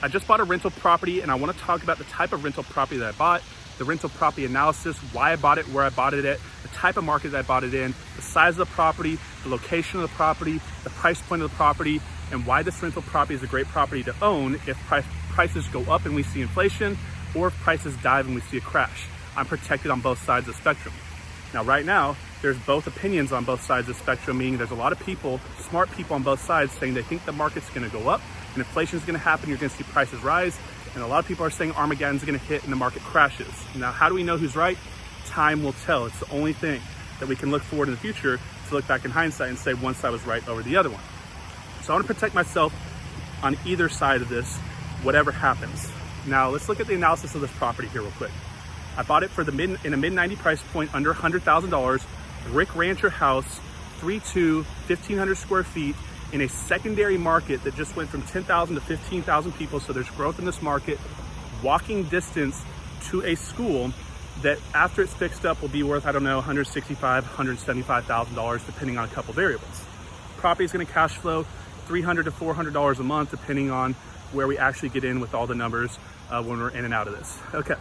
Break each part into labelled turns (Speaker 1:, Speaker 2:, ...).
Speaker 1: I just bought a rental property and I want to talk about the type of rental property that I bought, the rental property analysis, why I bought it, where I bought it at, the type of market that I bought it in, the size of the property, the location of the property, the price point of the property, and why this rental property is a great property to own if prices go up and we see inflation, or if prices dive and we see a crash. I'm protected on both sides of the spectrum. Now, right now, there's both opinions on both sides of the spectrum, meaning there's a lot of people, smart people on both sides, saying they think the market's gonna go up and inflation is gonna happen, you're gonna see prices rise, and a lot of people are saying Armageddon's gonna hit and the market crashes. Now, how do we know who's right? Time will tell. It's the only thing that we can look forward in the future to look back in hindsight and say one side was right over the other one. So I wanna protect myself on either side of this, whatever happens. Now, let's look at the analysis of this property here real quick. I bought it for in a mid-90 price point, under $100,000, brick rancher house, 3.2, 1,500 square feet, in a secondary market that just went from 10,000 to 15,000 people. So there's growth in this market, walking distance to a school that after it's fixed up will be worth, I don't know, $165,000, $175,000, depending on a couple variables. Property is gonna cash flow $300 to $400 a month, depending on where we actually get in with all the numbers when we're in and out of this. Okay,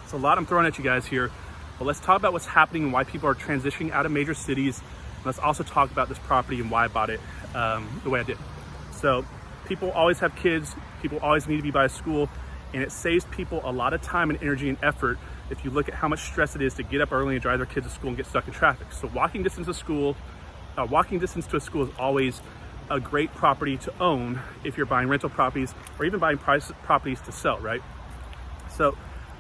Speaker 1: it's a lot I'm throwing at you guys here, but let's talk about what's happening and why people are transitioning out of major cities. Let's also talk about this property and why I bought it the way I did. So people always have kids, people always need to be by a school, and it saves people a lot of time and energy and effort if you look at how much stress it is to get up early and drive their kids to school and get stuck in traffic. So walking distance to a school is always a great property to own if you're buying rental properties or even buying properties to sell, right? So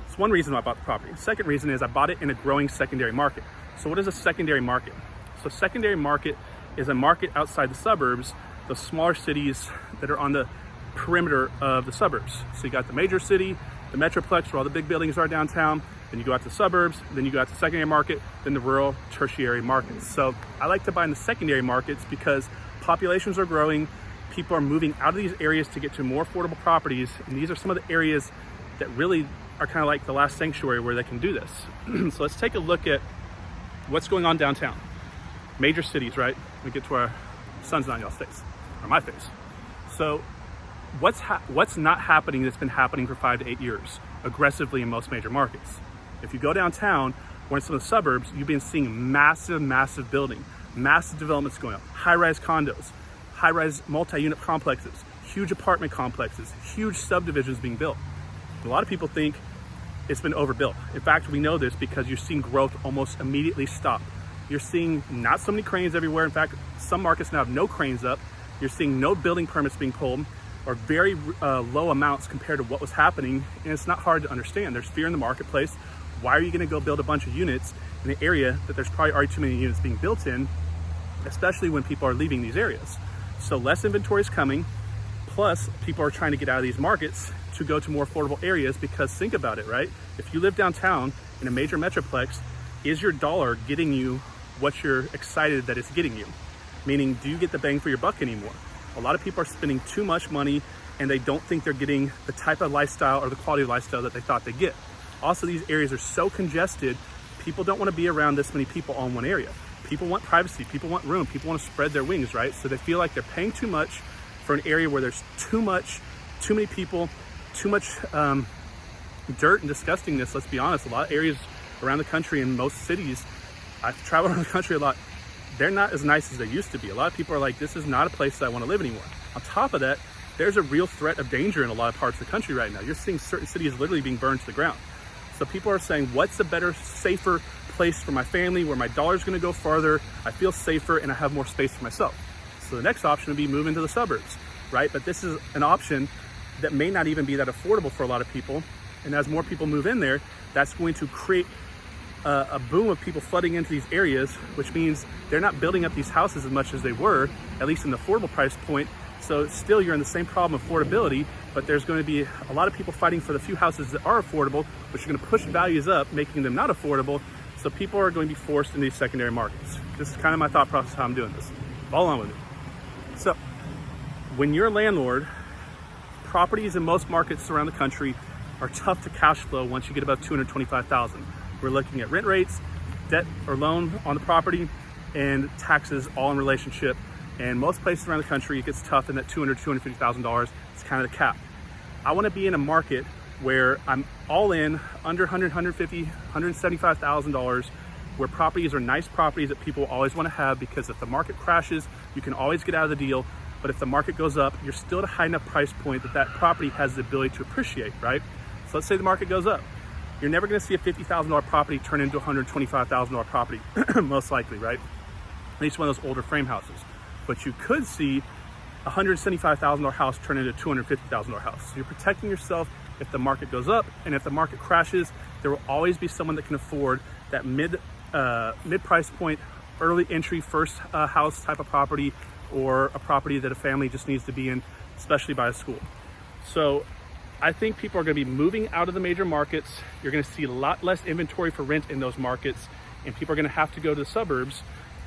Speaker 1: it's one reason why I bought the property. The second reason is I bought it in a growing secondary market. So what is a secondary market? So secondary market is a market outside the suburbs, the smaller cities that are on the perimeter of the suburbs. So you got the major city, the metroplex where all the big buildings are downtown, then you go out to the suburbs, then you go out to the secondary market, then the rural tertiary markets. So I like to buy in the secondary markets because populations are growing, people are moving out of these areas to get to more affordable properties, and these are some of the areas that really are kind of like the last sanctuary where they can do this. So let's take a look at what's going on downtown. Major cities, right? We get to our sun's not on y'all's face, or my face. So what's not happening that's been happening for 5 to 8 years aggressively in most major markets? If you go downtown or in some of the suburbs, you've been seeing massive building, massive developments going up, high-rise condos, high-rise multi-unit complexes, huge apartment complexes, huge subdivisions being built. A lot of people think it's been overbuilt. In fact, we know this because you're seeing growth almost immediately stop. You're seeing not so many cranes everywhere. In fact, some markets now have no cranes up. You're seeing no building permits being pulled, or very low amounts compared to what was happening. And it's not hard to understand. There's fear in the marketplace. Why are you gonna go build a bunch of units in an area that there's probably already too many units being built in, especially when people are leaving these areas? So less inventory is coming, plus people are trying to get out of these markets to go to more affordable areas, because think about it, right? If you live downtown in a major metroplex, is your dollar getting you what you're excited that it's getting you? Meaning, do you get the bang for your buck anymore? A lot of people are spending too much money and they don't think they're getting the type of lifestyle or the quality of lifestyle that they thought they'd get. Also, these areas are so congested, people don't want to be around this many people all in one area. People want privacy, people want room, people want to spread their wings, right? So they feel like they're paying too much for an area where there's too many people, too much dirt and disgustingness. Let's be honest, a lot of areas around the country in most cities, I've traveled around the country a lot, they're not as nice as they used to be. A lot of people are like, this is not a place that I want to live anymore. On top of that, there's a real threat of danger in a lot of parts of the country right now. You're seeing certain cities literally being burned to the ground. So people are saying, what's a better, safer place for my family where my dollar's gonna go farther, I feel safer, and I have more space for myself? So the next option would be moving to the suburbs, right? But this is an option that may not even be that affordable for a lot of people. And as more people move in there, that's going to create a boom of people flooding into these areas, which means they're not building up these houses as much as they were, at least in the affordable price point. So still you're in the same problem of affordability, but there's going to be a lot of people fighting for the few houses that are affordable, which are going to push values up, making them not affordable. So people are going to be forced into these secondary markets. This is kind of my thought process how I'm doing this. Follow on with me. So when you're a landlord, properties in most markets around the country are tough to cash flow once you get above $225,000. We're looking at rent rates, debt or loan on the property, and taxes all in relationship. And most places around the country, it gets tough in that $200,000, $250,000. It's kind of the cap. I want to be in a market where I'm all in, under $100, $150, $175,000, where properties are nice properties that people always want to have, because if the market crashes, you can always get out of the deal. But if the market goes up, you're still at a high enough price point that that property has the ability to appreciate, right? So let's say the market goes up. You're never going to see a $50,000 property turn into a $125,000 property, most likely, right? At least one of those older frame houses. But you could see a $175,000 house turn into a $250,000 house. So you're protecting yourself if the market goes up, and if the market crashes, there will always be someone that can afford that mid price point, early entry, first house type of property, or a property that a family just needs to be in, especially by a school. So I think people are going to be moving out of the major markets. You're going to see a lot less inventory for rent in those markets, and people are going to have to go to the suburbs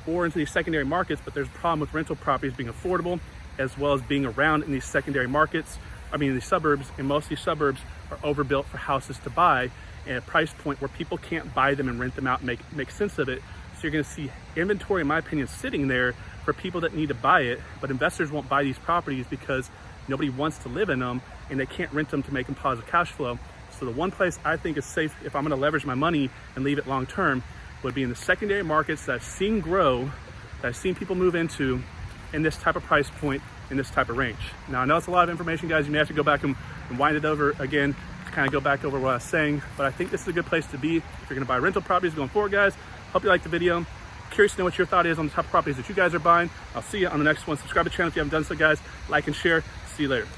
Speaker 1: or into these secondary markets. But there's a problem with rental properties being affordable, as well as being around in these secondary markets. These suburbs, and most of these suburbs are overbuilt for houses to buy at a price point where people can't buy them and rent them out and make sense of it. So you're going to see inventory, in my opinion, sitting there for people that need to buy it, but investors won't buy these properties because nobody wants to live in them, and they can't rent them to make them positive cash flow. So the one place I think is safe, if I'm going to leverage my money and leave it long term, would be in the secondary markets that I've seen grow, that I've seen people move into in this type of price point, in this type of range. Now, I know it's a lot of information, guys. You may have to go back and wind it over again to kind of go back over what I was saying, but I think this is a good place to be if you're going to buy rental properties going forward, guys. Hope you liked the video. Curious to know what your thought is on the type of properties that you guys are buying. I'll see you on the next one. Subscribe to the channel if you haven't done so, guys. Like and share. See you later.